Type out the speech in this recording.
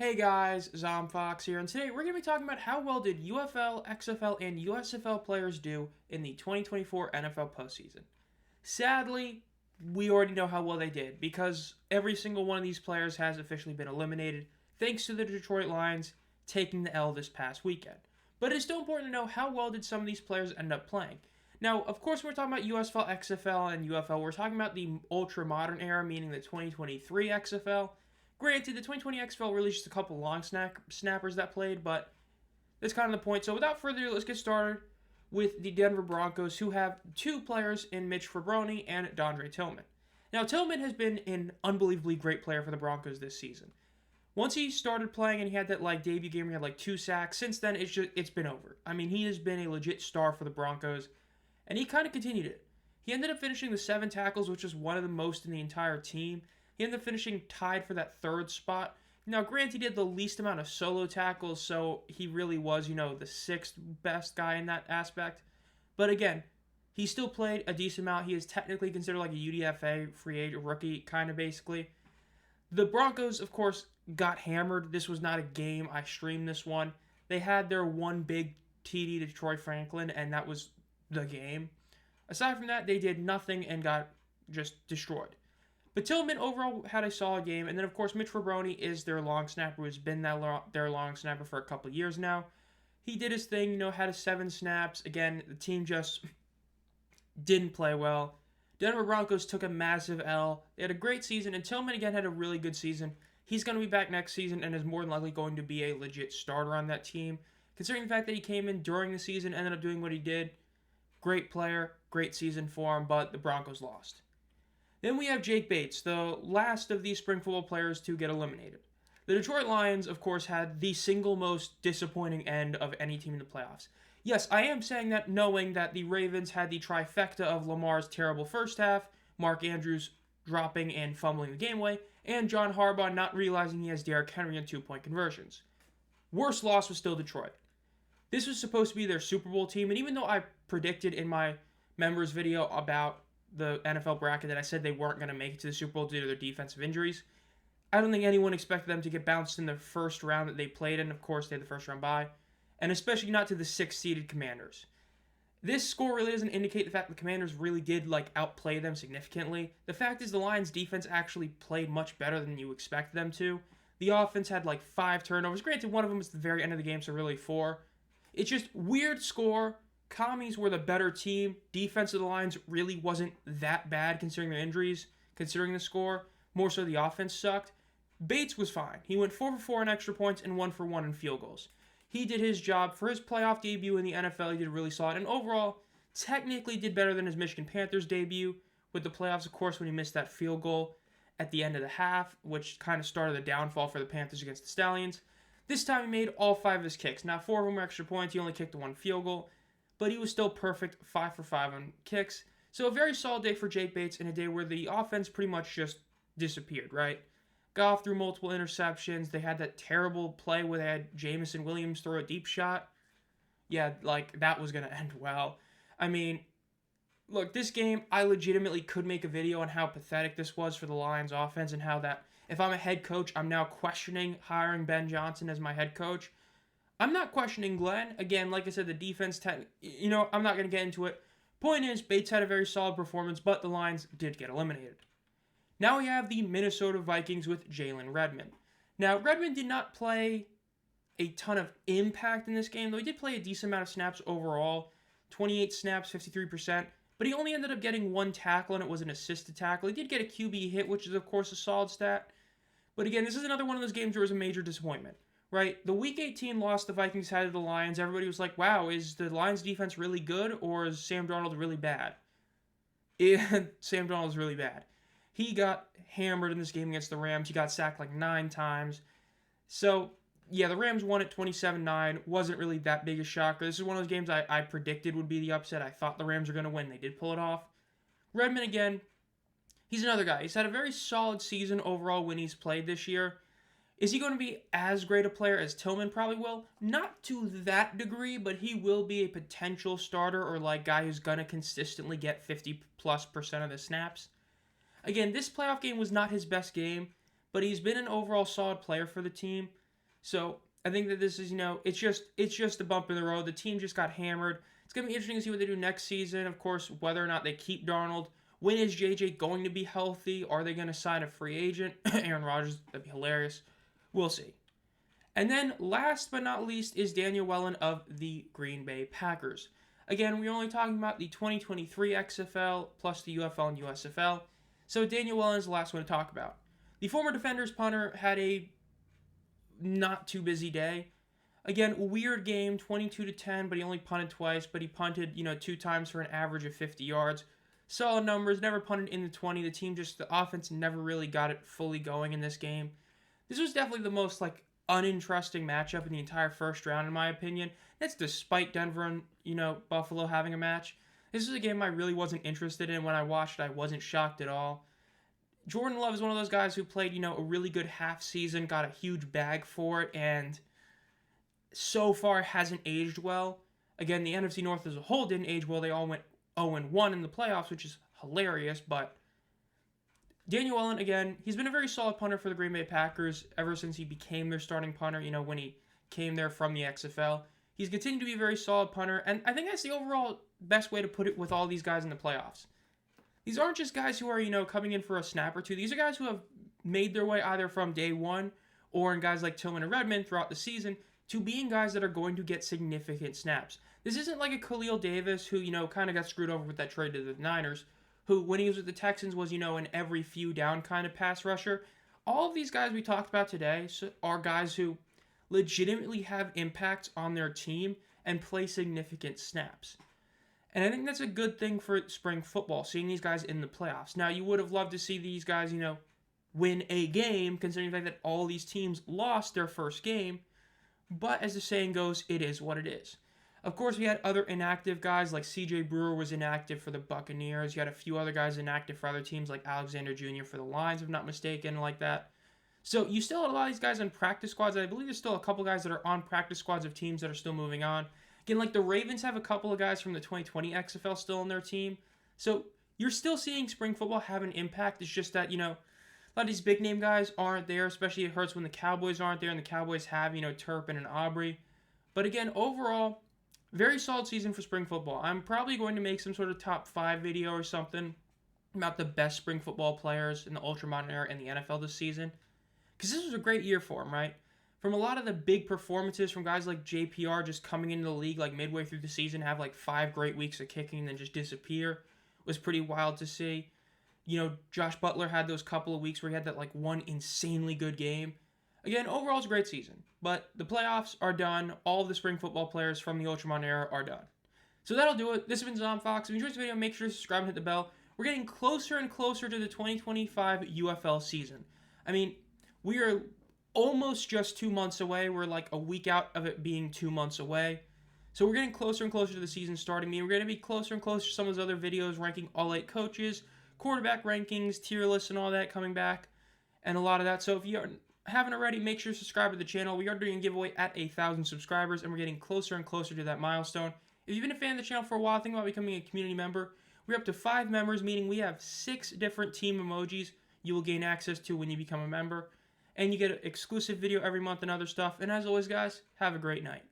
Hey guys, Zomfox here, and today we're going to be talking about how well did UFL, XFL, and USFL players do in the 2024 NFL postseason. Sadly, we already know how well they did because every single one of these players has officially been eliminated thanks to the Detroit Lions taking the L this past weekend. But it's still important to know how well did some of these players end up playing. Now, of course, when we're talking about USFL, XFL, and UFL, we're talking about the ultra-modern era, meaning the 2023 XFL. Granted, the 2020 XFL really just a couple long snappers that played, but that's kind of the point. So without further ado, let's get started with the Denver Broncos, who have two players in Mitch Frabroni and Dondre Tillman. Now, Tillman has been an unbelievably great player for the Broncos this season. Once he started playing and he had that debut game where he had 2 sacks, since then it's been over. I mean, he has been a legit star for the Broncos, and he kind of continued it. He ended up finishing with 7 tackles, which is one of the most in the entire team. He ended up finishing tied for that third spot. Now, granted, he did the least amount of solo tackles, so he really was, the 6th best guy in that aspect. But again, he still played a decent amount. He is technically considered like a UDFA free agent rookie, kind of basically. The Broncos, of course, got hammered. This was not a game. I streamed this one. They had their one big TD to Troy Franklin, and that was the game. Aside from that, they did nothing and got just destroyed. But Tillman overall had a solid game, and then of course Mitch Frabroni is their long snapper, who's been their long snapper for a couple of years now. He did his thing, had his 7 snaps. Again, the team just didn't play well. Denver Broncos took a massive L. They had a great season, and Tillman again had a really good season. He's going to be back next season and is more than likely going to be a legit starter on that team. Considering the fact that he came in during the season, ended up doing what he did, great player, great season for him, but the Broncos lost. Then we have Jake Bates, the last of these spring football players to get eliminated. The Detroit Lions, of course, had the single most disappointing end of any team in the playoffs. Yes, I am saying that knowing that the Ravens had the trifecta of Lamar's terrible first half, Mark Andrews dropping and fumbling the game away, and John Harbaugh not realizing he has Derrick Henry on 2-point conversions. Worst loss was still Detroit. This was supposed to be their Super Bowl team, and even though I predicted in my members video about the NFL bracket that I said they weren't going to make it to the Super Bowl due to their defensive injuries, I don't think anyone expected them to get bounced in the first round that they played in. Of course, they had the first round bye, and especially not to the 6th-seeded Commanders. This score really doesn't indicate the fact the Commanders really did outplay them significantly. The fact is the Lions' defense actually played much better than you expected them to. The offense had 5 turnovers. Granted, one of them was at the very end of the game, so really 4. It's just weird score. Commies were the better team. Defense of the Lions really wasn't that bad considering their injuries, considering the score. More so the offense sucked. Bates was fine. He went 4 for 4 in extra points and 1 for 1 in field goals. He did his job. For his playoff debut in the NFL, he did really solid. And overall, technically did better than his Michigan Panthers debut with the playoffs, of course, when he missed that field goal at the end of the half, which kind of started the downfall for the Panthers against the Stallions. This time he made all 5 of his kicks. Now, 4 of them were extra points. He only kicked the 1 field goal, but he was still perfect, 5 for 5 on kicks. So a very solid day for Jake Bates in a day where the offense pretty much just disappeared, right? Goff threw multiple interceptions. They had that terrible play where they had Jamison Williams throw a deep shot. Yeah, that was going to end well. I mean, look, this game, I legitimately could make a video on how pathetic this was for the Lions offense and how that, if I'm a head coach, I'm now questioning hiring Ben Johnson as my head coach. I'm not questioning Glenn. Again, like I said, the defense, I'm not going to get into it. Point is, Bates had a very solid performance, but the Lions did get eliminated. Now we have the Minnesota Vikings with Jalen Redmond. Now, Redmond did not play a ton of impact in this game, though he did play a decent amount of snaps overall. 28 snaps, 53%, but he only ended up getting 1 tackle, and it was an assisted tackle. He did get a QB hit, which is, of course, a solid stat. But again, this is another one of those games where it was a major disappointment. Right, the Week 18 loss the Vikings had to the Lions, everybody was like, wow, is the Lions defense really good or is Sam Darnold really bad? Sam Darnold's really bad. He got hammered in this game against the Rams. He got sacked 9 times. So, yeah, the Rams won at 27-9. Wasn't really that big a shocker. This is one of those games I predicted would be the upset. I thought the Rams were going to win. They did pull it off. Redmond, again, he's another guy. He's had a very solid season overall when he's played this year. Is he going to be as great a player as Tillman probably will? Not to that degree, but he will be a potential starter or guy who's going to consistently get 50+% of the snaps. Again, this playoff game was not his best game, but he's been an overall solid player for the team. So I think that this is, it's just a bump in the road. The team just got hammered. It's going to be interesting to see what they do next season. Of course, whether or not they keep Darnold. When is JJ going to be healthy? Are they going to sign a free agent? Aaron Rodgers, that'd be hilarious. We'll see. And then last but not least is Daniel Wellen of the Green Bay Packers. Again, we're only talking about the 2023 XFL plus the UFL and USFL. So Daniel Wellen is the last one to talk about. The former Defenders punter had a not too busy day. Again, weird game, 22-10, but he only punted twice, but he punted, 2 times for an average of 50 yards. Solid numbers, never punted in the 20. The offense never really got it fully going in this game. This was definitely the most, uninteresting matchup in the entire first round, in my opinion. That's despite Denver and, Buffalo having a match. This is a game I really wasn't interested in. When I watched it, I wasn't shocked at all. Jordan Love is one of those guys who played, a really good half season, got a huge bag for it, and so far hasn't aged well. Again, the NFC North as a whole didn't age well. They all went 0-1 in the playoffs, which is hilarious, but Daniel Wellen, again, he's been a very solid punter for the Green Bay Packers ever since he became their starting punter, when he came there from the XFL. He's continued to be a very solid punter, and I think that's the overall best way to put it with all these guys in the playoffs. These aren't just guys who are, coming in for a snap or two. These are guys who have made their way either from day one or in guys like Tillman and Redmond throughout the season to being guys that are going to get significant snaps. This isn't like a Khalil Davis who, kind of got screwed over with that trade to the Niners, who, when he was with the Texans, was, an every few down kind of pass rusher. All of these guys we talked about today are guys who legitimately have impacts on their team and play significant snaps. And I think that's a good thing for spring football, seeing these guys in the playoffs. Now, you would have loved to see these guys, win a game, considering the fact that all these teams lost their first game. But as the saying goes, it is what it is. Of course, we had other inactive guys, like C.J. Brewer was inactive for the Buccaneers. You had a few other guys inactive for other teams, like Alexander Jr. for the Lions, if I'm not mistaken, like that. So you still had a lot of these guys on practice squads. I believe there's still a couple guys that are on practice squads of teams that are still moving on. Again, like the Ravens have a couple of guys from the 2020 XFL still on their team. So you're still seeing spring football have an impact. It's just that, a lot of these big name guys aren't there, especially it hurts when the Cowboys aren't there and the Cowboys have, Turpin and Aubrey. But again, overall, very solid season for spring football. I'm probably going to make some sort of top 5 video or something about the best spring football players in the ultramodern era in the NFL this season. Because this was a great year for them, right? From a lot of the big performances from guys like JPR just coming into the league midway through the season, have 5 great weeks of kicking and then just disappear, was pretty wild to see. Josh Butler had those couple of weeks where he had that one insanely good game. Again, overall it's a great season. But the playoffs are done. All of the spring football players from the Ultramodern era are done. So that'll do it. This has been Zom Fox. If you enjoyed this video, make sure to subscribe and hit the bell. We're getting closer and closer to the 2025 UFL season. I mean, we are almost just 2 months away. We're a week out of it being 2 months away. So we're getting closer and closer to the season starting. We're going to be closer and closer to some of those other videos ranking all 8 coaches, quarterback rankings, tier lists, and all that coming back, and a lot of that. So if you haven't already, make sure to subscribe to the channel. We are doing a giveaway at 1,000 subscribers, and we're getting closer and closer to that milestone. If you've been a fan of the channel for a while, think about becoming a community member. We're up to 5 members, meaning we have 6 different team emojis you will gain access to when you become a member. And you get an exclusive video every month and other stuff. And as always, guys, have a great night.